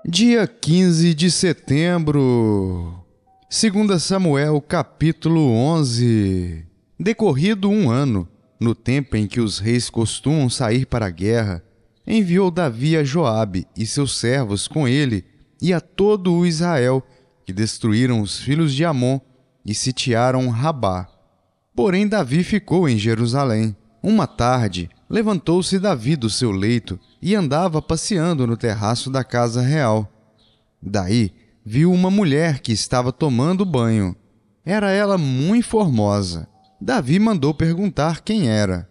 Dia 15 de setembro, 2 Samuel, capítulo 11. Decorrido um ano, no tempo em que os reis costumam sair para a guerra, enviou Davi a Joabe e seus servos com ele e a todo o Israel, que destruíram os filhos de Amon e sitiaram Rabá. Porém Davi ficou em Jerusalém. Uma tarde, levantou-se Davi do seu leito e andava passeando no terraço da casa real. Daí viu uma mulher que estava tomando banho. Era ela muito formosa. Davi mandou perguntar quem era.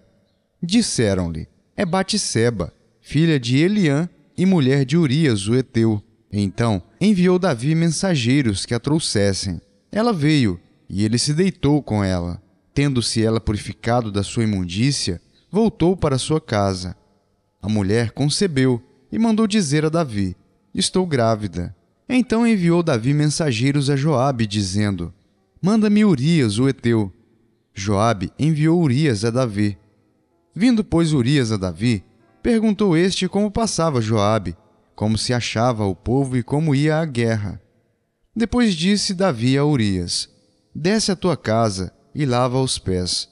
Disseram-lhe: é Batseba, filha de Eliã e mulher de Urias, o heteu. Então enviou Davi mensageiros que a trouxessem. Ela veio, e ele se deitou com ela. Tendo-se ela purificado da sua imundícia, voltou para sua casa. A mulher concebeu e mandou dizer a Davi: estou grávida. Então enviou Davi mensageiros a Joabe, dizendo: manda-me Urias, o heteu. Joabe enviou Urias a Davi. Vindo, pois, Urias a Davi, perguntou este como passava Joabe, como se achava o povo e como ia à guerra. Depois disse Davi a Urias: desce à tua casa e lava os pés.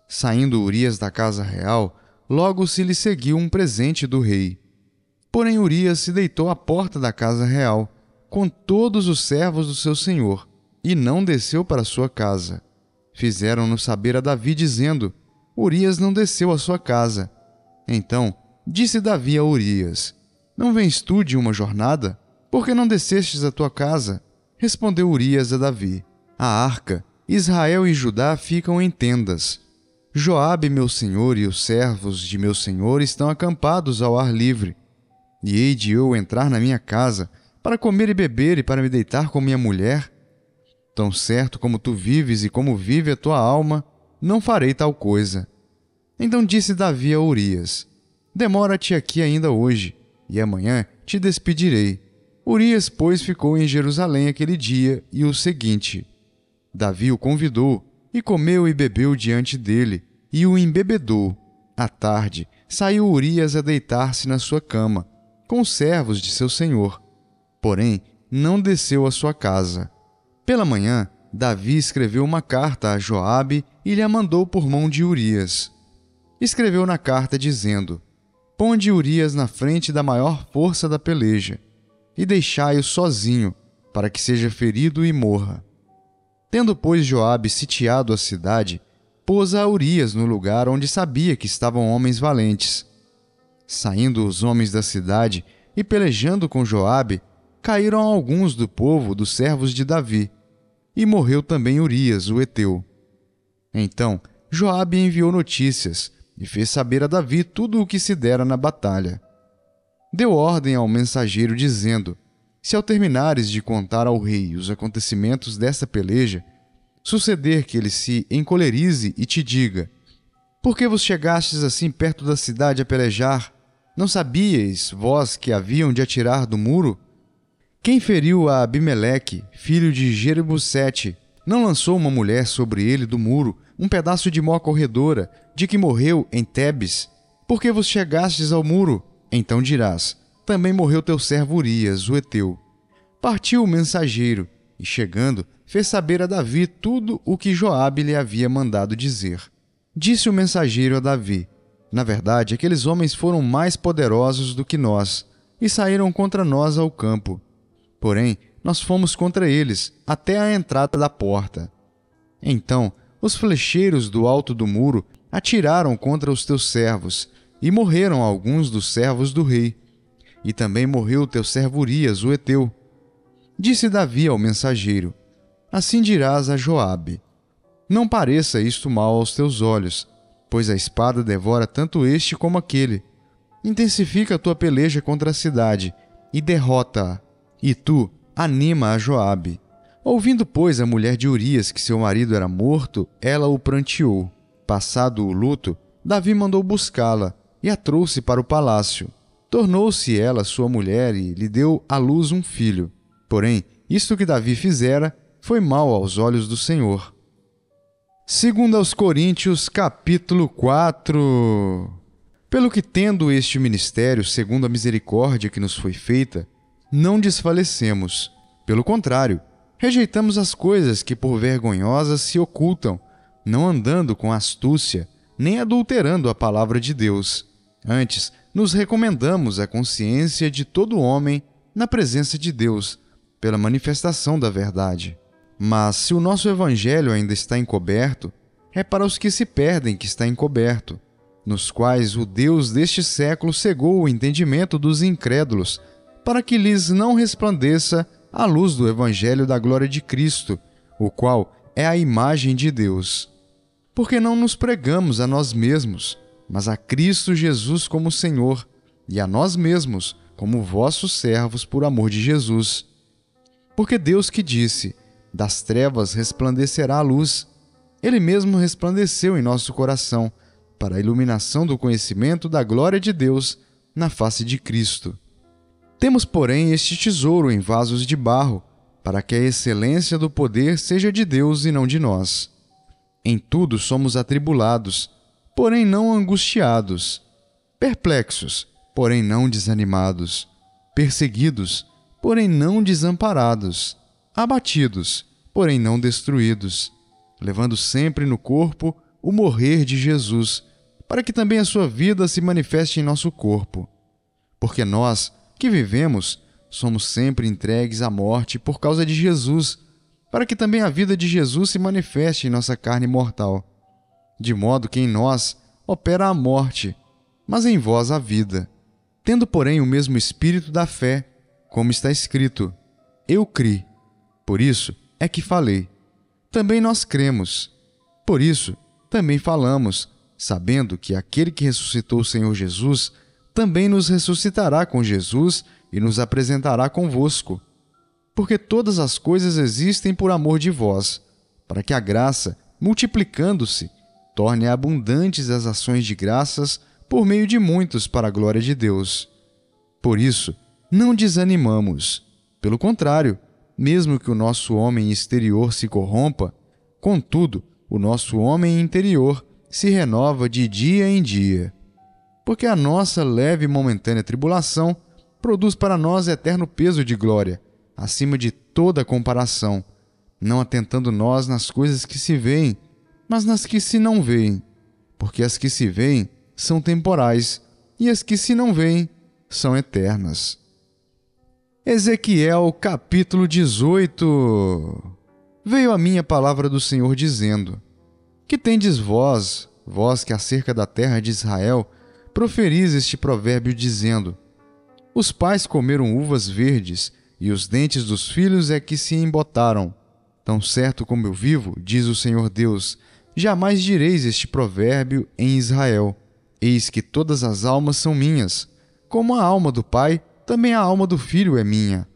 Saindo Urias da casa real, logo se lhe seguiu um presente do rei. Porém Urias se deitou à porta da casa real, com todos os servos do seu senhor, e não desceu para sua casa. Fizeram-no saber a Davi, dizendo: Urias não desceu à sua casa. Então disse Davi a Urias: não vens tu de uma jornada? Por que não descestes à tua casa? Respondeu Urias a Davi: a arca, Israel e Judá ficam em tendas. Joabe, meu senhor, e os servos de meu senhor estão acampados ao ar livre. E hei de eu entrar na minha casa para comer e beber e para me deitar com minha mulher? Tão certo como tu vives e como vive a tua alma, não farei tal coisa. Então disse Davi a Urias: demora-te aqui ainda hoje, e amanhã te despedirei. Urias, pois, ficou em Jerusalém aquele dia e o seguinte. Davi o convidou, e comeu e bebeu diante dele, e o embebedou. À tarde, saiu Urias a deitar-se na sua cama, com os servos de seu senhor. Porém, não desceu à sua casa. Pela manhã, Davi escreveu uma carta a Joabe e lhe a mandou por mão de Urias. Escreveu na carta dizendo: ponde Urias na frente da maior força da peleja, e deixai-o sozinho, para que seja ferido e morra. Tendo, pois, Joabe sitiado a cidade, pôs a Urias no lugar onde sabia que estavam homens valentes. Saindo os homens da cidade e pelejando com Joabe, caíram alguns do povo dos servos de Davi, e morreu também Urias, o heteu. Então Joabe enviou notícias e fez saber a Davi tudo o que se dera na batalha. Deu ordem ao mensageiro, dizendo: se ao terminares de contar ao rei os acontecimentos desta peleja, suceder que ele se encolerize e te diga: por que vos chegastes assim perto da cidade a pelejar? Não sabíeis, vós, que haviam de atirar do muro? Quem feriu a Abimeleque, filho de Jerubbecete, não lançou uma mulher sobre ele do muro, um pedaço de mó corredora, de que morreu em Tebes? Por que vos chegastes ao muro? Então dirás: também morreu teu servo Urias, o heteu. Partiu o mensageiro, e chegando, fez saber a Davi tudo o que Joabe lhe havia mandado dizer. Disse o mensageiro a Davi: na verdade, aqueles homens foram mais poderosos do que nós, e saíram contra nós ao campo. Porém, nós fomos contra eles, até a entrada da porta. Então, os flecheiros do alto do muro atiraram contra os teus servos, e morreram alguns dos servos do rei. E também morreu o teu servo Urias, o heteu. Disse Davi ao mensageiro: assim dirás a Joabe: não pareça isto mal aos teus olhos, pois a espada devora tanto este como aquele. Intensifica a tua peleja contra a cidade, e derrota-a, e tu anima a Joabe. Ouvindo, pois, a mulher de Urias que seu marido era morto, ela o pranteou. Passado o luto, Davi mandou buscá-la, e a trouxe para o palácio. Tornou-se ela sua mulher e lhe deu à luz um filho. Porém, isto que Davi fizera foi mal aos olhos do Senhor. 2 aos Coríntios, capítulo 4. Pelo que, tendo este ministério, segundo a misericórdia que nos foi feita, não desfalecemos. Pelo contrário, rejeitamos as coisas que por vergonhosas se ocultam, não andando com astúcia, nem adulterando a palavra de Deus. Antes, nos recomendamos a consciência de todo homem na presença de Deus, pela manifestação da verdade. Mas se o nosso evangelho ainda está encoberto, é para os que se perdem que está encoberto, nos quais o Deus deste século cegou o entendimento dos incrédulos, para que lhes não resplandeça a luz do evangelho da glória de Cristo, o qual é a imagem de Deus. Porque não nos pregamos a nós mesmos, mas a Cristo Jesus como Senhor, e a nós mesmos como vossos servos por amor de Jesus. Porque Deus que disse: das trevas resplandecerá a luz, Ele mesmo resplandeceu em nosso coração, para a iluminação do conhecimento da glória de Deus na face de Cristo. Temos, porém, este tesouro em vasos de barro, para que a excelência do poder seja de Deus e não de nós. Em tudo somos atribulados, porém não angustiados, perplexos, porém não desanimados, perseguidos, porém não desamparados, abatidos, porém não destruídos, levando sempre no corpo o morrer de Jesus, para que também a sua vida se manifeste em nosso corpo. Porque nós, que vivemos, somos sempre entregues à morte por causa de Jesus, para que também a vida de Jesus se manifeste em nossa carne mortal. De modo que em nós opera a morte, mas em vós a vida. Tendo, porém, o mesmo espírito da fé, como está escrito: eu criei, por isso é que falei. Também nós cremos, por isso também falamos, sabendo que aquele que ressuscitou o Senhor Jesus também nos ressuscitará com Jesus e nos apresentará convosco. Porque todas as coisas existem por amor de vós, para que a graça, multiplicando-se, torne abundantes as ações de graças por meio de muitos para a glória de Deus. Por isso, não desanimamos. Pelo contrário, mesmo que o nosso homem exterior se corrompa, contudo, o nosso homem interior se renova de dia em dia. Porque a nossa leve e momentânea tribulação produz para nós eterno peso de glória, acima de toda comparação, não atentando nós nas coisas que se veem, mas nas que se não veem, porque as que se veem são temporais, e as que se não veem são eternas. Ezequiel, capítulo 18. Veio a mim a palavra do Senhor dizendo: que tendes vós, vós que acerca da terra de Israel, proferis este provérbio dizendo: os pais comeram uvas verdes, e os dentes dos filhos é que se embotaram. Tão certo como eu vivo, diz o Senhor Deus, jamais direis este provérbio em Israel. Eis que todas as almas são minhas. Como a alma do pai, também a alma do filho é minha.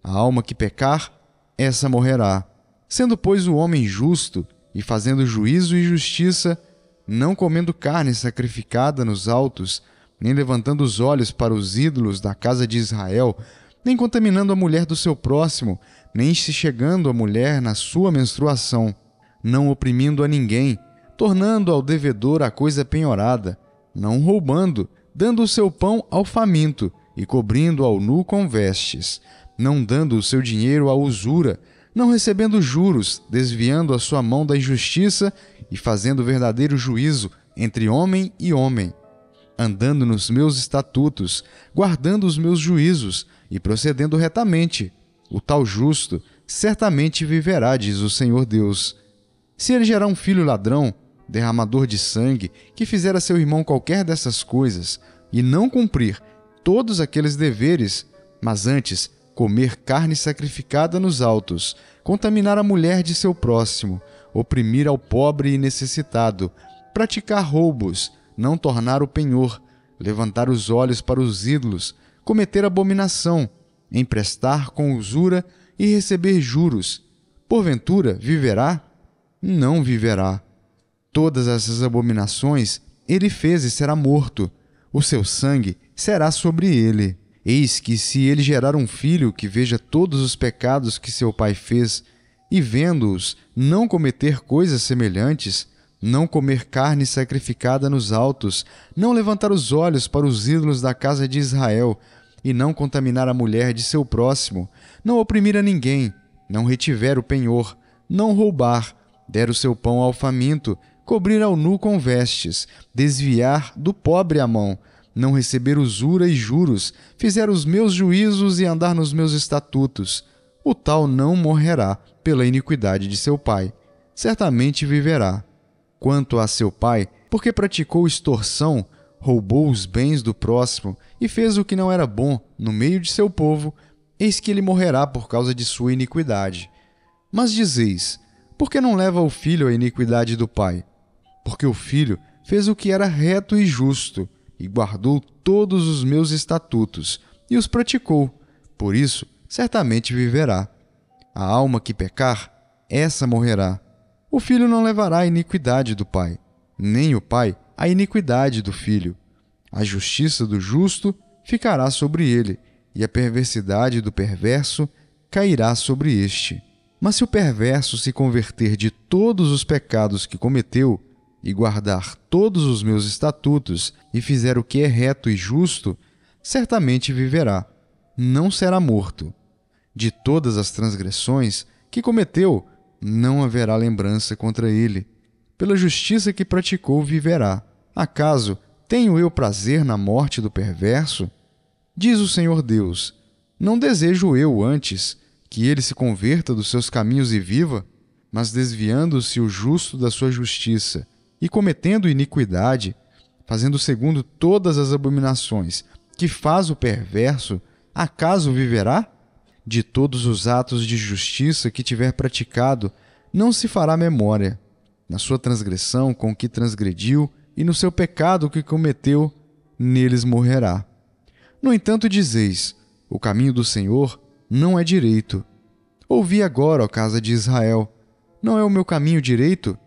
A alma que pecar, essa morrerá. Sendo, pois, o homem justo, e fazendo juízo e justiça, não comendo carne sacrificada nos altos, nem levantando os olhos para os ídolos da casa de Israel, nem contaminando a mulher do seu próximo, nem se chegando à mulher na sua menstruação, não oprimindo a ninguém, tornando ao devedor a coisa penhorada, não roubando, dando o seu pão ao faminto e cobrindo ao nu com vestes, não dando o seu dinheiro à usura, não recebendo juros, desviando a sua mão da injustiça e fazendo verdadeiro juízo entre homem e homem, andando nos meus estatutos, guardando os meus juízos e procedendo retamente. O tal justo certamente viverá, diz o Senhor Deus. Se ele gerar um filho ladrão, derramador de sangue, que fizer a seu irmão qualquer dessas coisas, e não cumprir todos aqueles deveres, mas antes comer carne sacrificada nos altos, contaminar a mulher de seu próximo, oprimir ao pobre e necessitado, praticar roubos, não tornar o penhor, levantar os olhos para os ídolos, cometer abominação, emprestar com usura e receber juros, porventura viverá? Não viverá. Todas essas abominações ele fez e será morto. O seu sangue será sobre ele. Eis que, se ele gerar um filho que veja todos os pecados que seu pai fez, e vendo-os não cometer coisas semelhantes, não comer carne sacrificada nos altos, não levantar os olhos para os ídolos da casa de Israel, e não contaminar a mulher de seu próximo, não oprimir a ninguém, não retiver o penhor, não roubar, der o seu pão ao faminto, cobrir ao nu com vestes, desviar do pobre a mão, não receber usura e juros, fizer os meus juízos e andar nos meus estatutos, o tal não morrerá pela iniquidade de seu pai, certamente viverá. Quanto a seu pai, porque praticou extorsão, roubou os bens do próximo e fez o que não era bom no meio de seu povo, eis que ele morrerá por causa de sua iniquidade. Mas dizeis, por que não leva o filho a iniquidade do pai? Porque o filho fez o que era reto e justo, e guardou todos os meus estatutos, e os praticou. Por isso, certamente viverá. A alma que pecar, essa morrerá. O filho não levará a iniquidade do pai, nem o pai a iniquidade do filho. A justiça do justo ficará sobre ele, e a perversidade do perverso cairá sobre este. Mas se o perverso se converter de todos os pecados que cometeu, e guardar todos os meus estatutos, e fizer o que é reto e justo, certamente viverá, não será morto. De todas as transgressões que cometeu, não haverá lembrança contra ele. Pela justiça que praticou, viverá. Acaso tenho eu prazer na morte do perverso? Diz o Senhor Deus, não desejo eu antes que ele se converta dos seus caminhos e viva, mas desviando-se o justo da sua justiça, e cometendo iniquidade, fazendo segundo todas as abominações que faz o perverso, acaso viverá? De todos os atos de justiça que tiver praticado, não se fará memória. Na sua transgressão com que transgrediu e no seu pecado que cometeu, neles morrerá. No entanto, dizeis, o caminho do Senhor não é direito. Ouvi agora, ó casa de Israel, não é o meu caminho direito?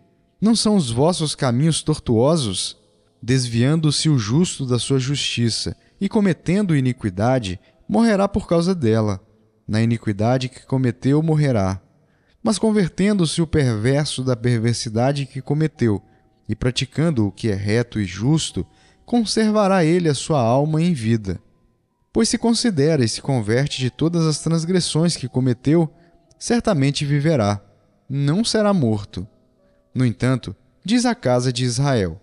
Não são os vossos caminhos tortuosos? Desviando-se o justo da sua justiça e cometendo iniquidade, morrerá por causa dela. Na iniquidade que cometeu, morrerá. Mas convertendo-se o perverso da perversidade que cometeu e praticando o que é reto e justo, conservará ele a sua alma em vida. Pois se considera e se converte de todas as transgressões que cometeu, certamente viverá, não será morto. No entanto, diz a casa de Israel,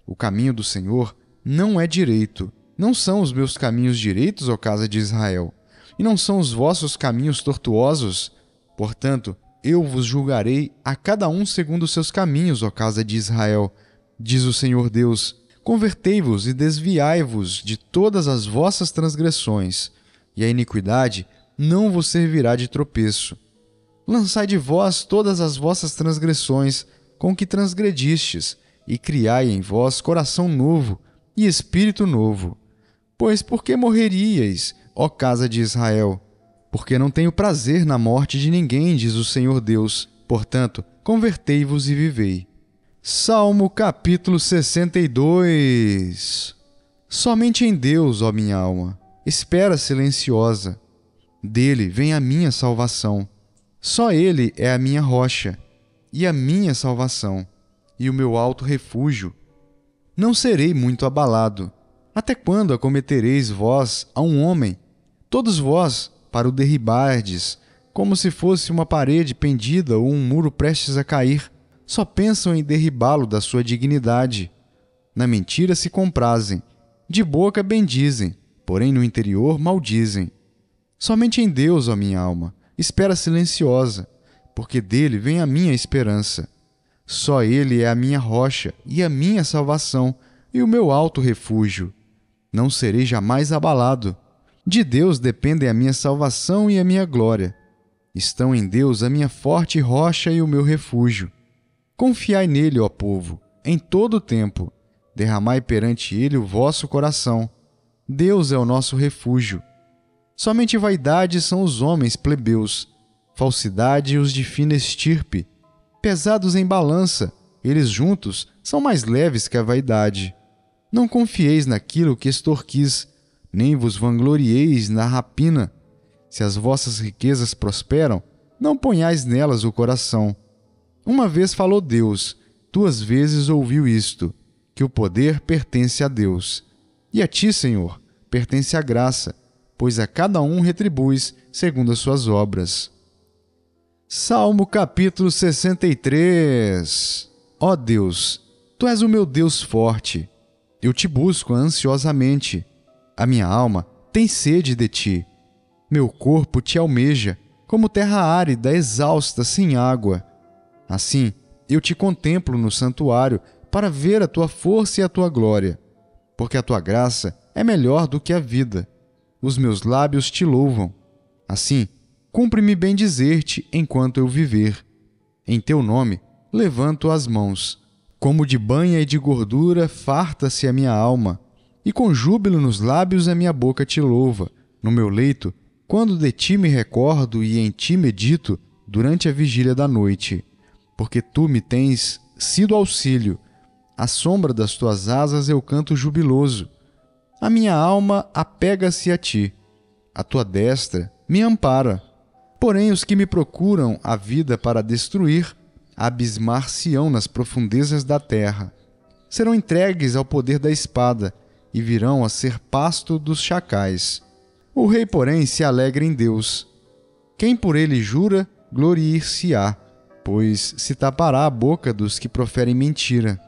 o caminho do Senhor não é direito. Não são os meus caminhos direitos, ó casa de Israel, e não são os vossos caminhos tortuosos? Portanto, eu vos julgarei a cada um segundo os seus caminhos, ó casa de Israel, diz o Senhor Deus. Convertei-vos e desviai-vos de todas as vossas transgressões, e a iniquidade não vos servirá de tropeço. Lançai de vós todas as vossas transgressões com que transgredistes, e criai em vós coração novo e espírito novo. Pois por que morreríeis, ó casa de Israel? Porque não tenho prazer na morte de ninguém, diz o Senhor Deus. Portanto, convertei-vos e vivei. Salmo capítulo 62. Somente em Deus, ó minha alma, espera silenciosa. Dele vem a minha salvação. Só Ele é a minha rocha e a minha salvação, e o meu alto refúgio. Não serei muito abalado. Até quando acometereis vós a um homem? Todos vós, para o derribardes, como se fosse uma parede pendida ou um muro prestes a cair, só pensam em derribá-lo da sua dignidade. Na mentira se comprazem, de boca bendizem, porém no interior maldizem. Somente em Deus, ó minha alma, espera silenciosa, porque dele vem a minha esperança. Só Ele é a minha rocha e a minha salvação e o meu alto refúgio. Não serei jamais abalado. De Deus dependem a minha salvação e a minha glória. Estão em Deus a minha forte rocha e o meu refúgio. Confiai nele, ó povo, em todo o tempo. Derramai perante ele o vosso coração. Deus é o nosso refúgio. Somente vaidade são os homens plebeus, falsidade os de fina estirpe. Pesados em balança, eles juntos são mais leves que a vaidade. Não confieis naquilo que extorquis, nem vos vanglorieis na rapina. Se as vossas riquezas prosperam, não ponhais nelas o coração. Uma vez falou Deus, 2 vezes ouviu isto, que o poder pertence a Deus. E a ti, Senhor, pertence a graça, pois a cada um retribuis segundo as suas obras. Salmo capítulo 63. Ó Deus, Tu és o meu Deus forte. Eu te busco ansiosamente. A minha alma tem sede de Ti. Meu corpo Te almeja, como terra árida, exausta, sem água. Assim, eu Te contemplo no santuário para ver a Tua força e a Tua glória, porque a Tua graça é melhor do que a vida. Os meus lábios Te louvam. Assim, cumpre-me bem dizer-Te enquanto eu viver. Em Teu nome, levanto as mãos. Como de banha e de gordura, farta-se a minha alma, e com júbilo nos lábios a minha boca Te louva. No meu leito, quando de Ti me recordo e em Ti medito durante a vigília da noite, porque Tu me tens sido auxílio. À sombra das Tuas asas eu canto jubiloso. A minha alma apega-se a Ti. A Tua destra me ampara. Porém, os que me procuram a vida para destruir, abismar-se-ão nas profundezas da terra. Serão entregues ao poder da espada e virão a ser pasto dos chacais. O rei, porém, se alegra em Deus. Quem por ele jura, gloriar-se-á, pois se tapará a boca dos que proferem mentira.